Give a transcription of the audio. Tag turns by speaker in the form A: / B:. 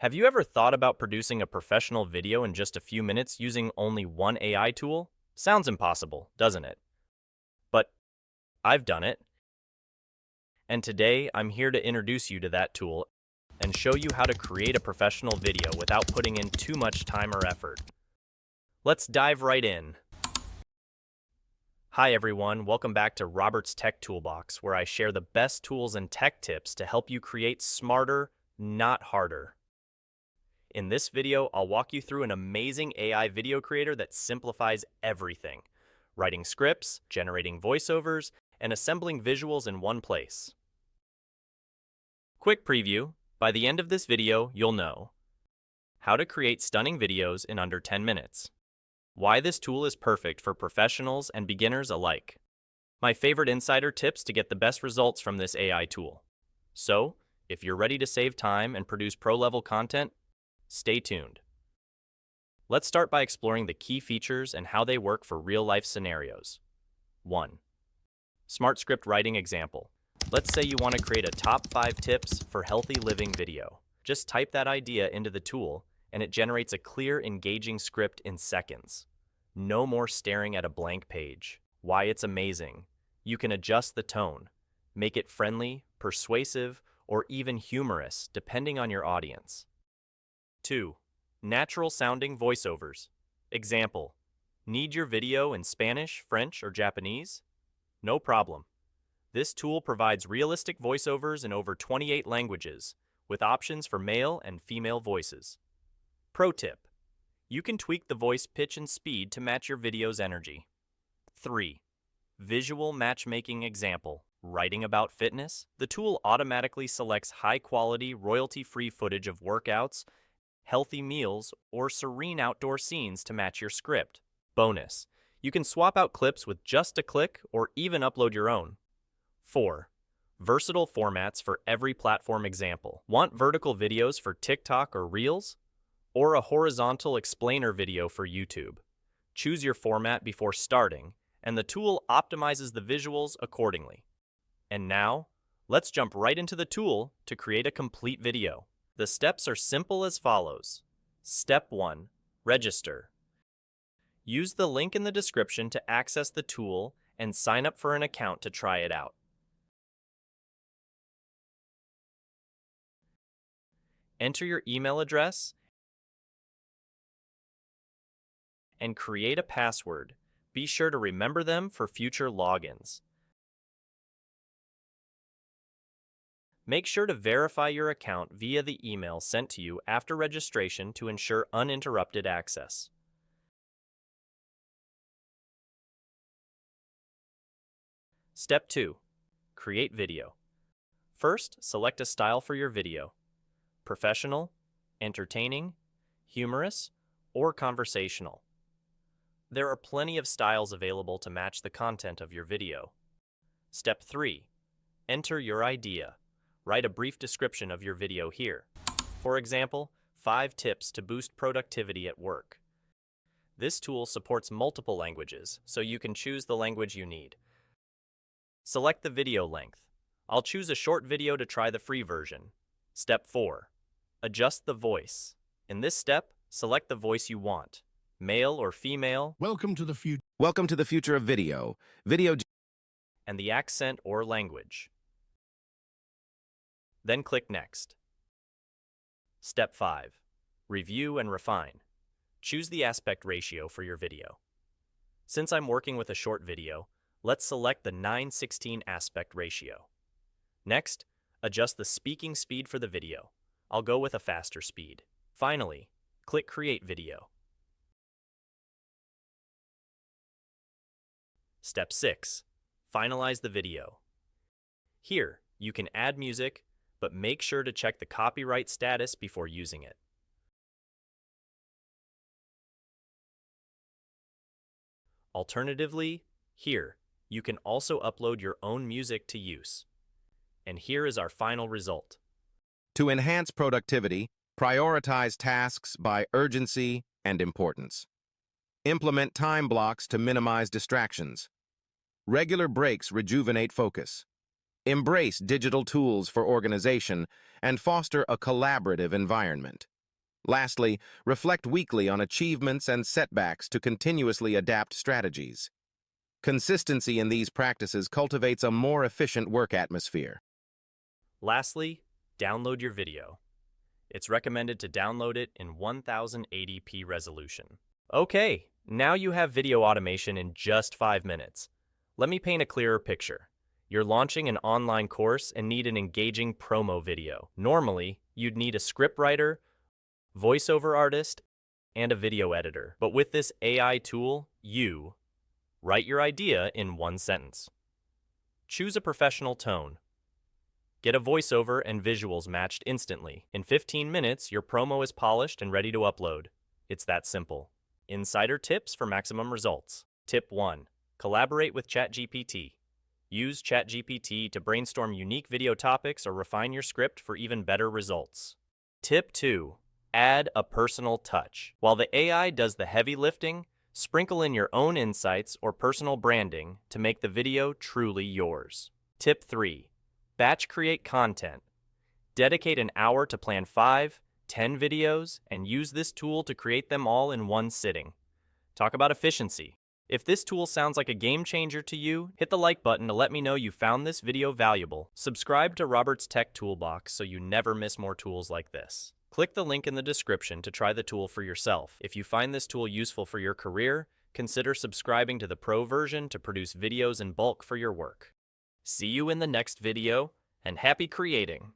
A: Have you ever thought about producing a professional video in just a few minutes using only one AI tool? Sounds impossible, doesn't it? But I've done it, and today I'm here to introduce you to that tool and show you how to create a professional video without putting in too much time or effort. Let's dive right in. Hi everyone, welcome back to Robert's Tech Toolbox, where I share the best tools and tech tips to help you create smarter, not harder. In this video, I'll walk you through an amazing AI video creator that simplifies everything: writing scripts, generating voiceovers, and assembling visuals in one place. Quick preview: by the end of this video, you'll know how to create stunning videos in under 10 minutes, why this tool is perfect for professionals and beginners alike, my favorite insider tips to get the best results from this AI tool. So, if you're ready to save time and produce pro-level content, stay tuned. Let's start by exploring the key features and how they work for real-life scenarios. 1. Smart script writing example. Let's say you want to create a top 5 tips for healthy living video. Just type that idea into the tool, and it generates a clear, engaging script in seconds. No more staring at a blank page. Why it's amazing. You can adjust the tone, make it friendly, persuasive, or even humorous, depending on your audience. 2. Natural-sounding voiceovers. Example: need your video in Spanish, French, or Japanese? No problem. This tool provides realistic voiceovers in over 28 languages, with options for male and female voices. Pro tip: you can tweak the voice pitch and speed to match your video's energy. 3. Visual matchmaking example. Writing about fitness? The tool automatically selects high-quality, royalty-free footage of workouts, healthy meals, or serene outdoor scenes to match your script. Bonus: you can swap out clips with just a click or even upload your own. 4. Versatile formats for every platform example. Want vertical videos for TikTok or Reels? Or a horizontal explainer video for YouTube? Choose your format before starting, and the tool optimizes the visuals accordingly. And now, let's jump right into the tool to create a complete video. The steps are simple as follows. Step 1. Register. Use the link in the description to access the tool and sign up for an account to try it out. Enter your email address and create a password. Be sure to remember them for future logins. Make sure to verify your account via the email sent to you after registration to ensure uninterrupted access. Step 2. Create video. First, select a style for your video: professional, entertaining, humorous, or conversational. There are plenty of styles available to match the content of your video. Step 3. Enter your idea. Write a brief description of your video here. For example, 5 tips to boost productivity at work. This tool supports multiple languages, so you can choose the language you need. Select the video length. I'll choose a short video to try the free version. Step 4. Adjust the voice. In this step, select the voice you want: male or female,
B: Welcome to the future.
C: Welcome to the future of video.
A: and the accent or language. Then click Next. Step 5. Review and refine. Choose the aspect ratio for your video. Since I'm working with a short video, let's select the 9:16 aspect ratio. Next, adjust the speaking speed for the video. I'll go with a faster speed. Finally, click Create Video. Step 6. Finalize the video. Here, you can add music, but make sure to check the copyright status before using it. Alternatively, here, you can also upload your own music to use. And here is our final result.
C: To enhance productivity, prioritize tasks by urgency and importance. Implement time blocks to minimize distractions. Regular breaks rejuvenate focus. Embrace digital tools for organization and foster a collaborative environment. Lastly, reflect weekly on achievements and setbacks to continuously adapt strategies. Consistency in these practices cultivates a more efficient work atmosphere.
A: Lastly, download your video. It's recommended to download it in 1080p resolution. Okay, now you have video automation in just 5 minutes. Let me paint a clearer picture. You're launching an online course and need an engaging promo video. Normally, you'd need a scriptwriter, voiceover artist, and a video editor. But with this AI tool, you write your idea in one sentence. Choose a professional tone. Get a voiceover and visuals matched instantly. In 15 minutes, your promo is polished and ready to upload. It's that simple. Insider tips for maximum results. Tip 1. Collaborate with ChatGPT. Use ChatGPT to brainstorm unique video topics or refine your script for even better results. Tip 2. Add a personal touch. While the AI does the heavy lifting, sprinkle in your own insights or personal branding to make the video truly yours. Tip 3. Batch create content. Dedicate an hour to plan 5, 10 videos and use this tool to create them all in one sitting. Talk about efficiency. If this tool sounds like a game changer to you, hit the like button to let me know you found this video valuable. Subscribe to Robert's Tech Toolbox so you never miss more tools like this. Click the link in the description to try the tool for yourself. If you find this tool useful for your career, consider subscribing to the Pro version to produce videos in bulk for your work. See you in the next video, and happy creating!